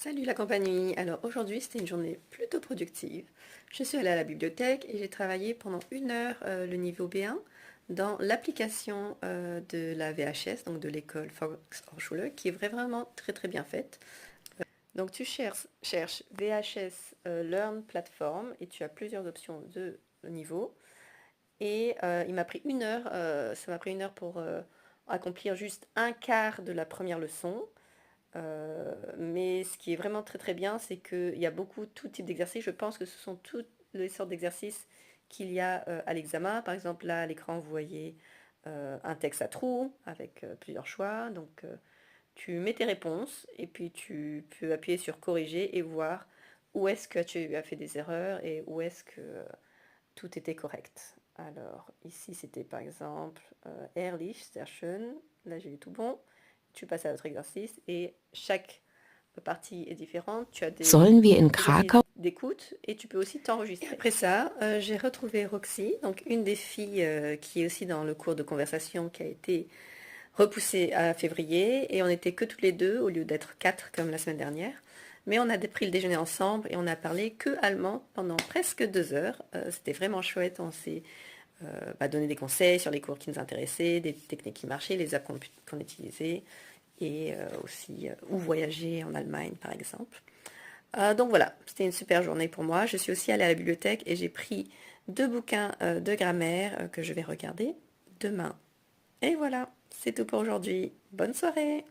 Salut la compagnie. Alors aujourd'hui c'était une journée plutôt productive. Je suis allée à la bibliothèque et j'ai travaillé pendant 1 heure le niveau B1 dans l'application de la VHS, donc de l'école Volkshochschule, qui est vraiment très très bien faite. Donc tu cherches VHS Learn Platform et tu as plusieurs options de niveau. Et il m'a pris 1 heure, ça m'a pris 1 heure pour accomplir juste un quart de la première leçon. Mais ce qui est vraiment très très bien, c'est qu'il y a beaucoup tout type d'exercices. Je pense que ce sont toutes les sortes d'exercices qu'il y a à l'examen. Par exemple, là à l'écran, vous voyez un texte à trous avec plusieurs choix. Donc, tu mets tes réponses et puis tu peux appuyer sur corriger et voir où est-ce que tu as fait des erreurs et où est-ce que tout était correct. Alors, ici, c'était par exemple Ehrlich, Sterchen. Là, j'ai eu tout bon. Tu passes à l'autre exercice et chaque partie est différente. Tu as des Sollen wir in exercices Krakau? d'écoute et tu peux aussi t'enregistrer. Après ça, j'ai retrouvé Roxy, donc une des filles qui est aussi dans le cours de conversation qui a été repoussé à février et on n'était que tous les deux au lieu d'être 4 comme la semaine dernière. Mais on a pris le déjeuner ensemble et on a parlé que allemand pendant presque 2 heures. C'était vraiment chouette. On s'est donné des conseils sur les cours qui nous intéressaient, des techniques qui marchaient, les apps qu'on utilisait et aussi où voyager en Allemagne par exemple. Donc voilà, c'était une super journée pour moi. Je suis aussi allée à la bibliothèque et j'ai pris 2 bouquins de grammaire que je vais regarder demain. Et voilà, c'est tout pour aujourd'hui. Bonne soirée!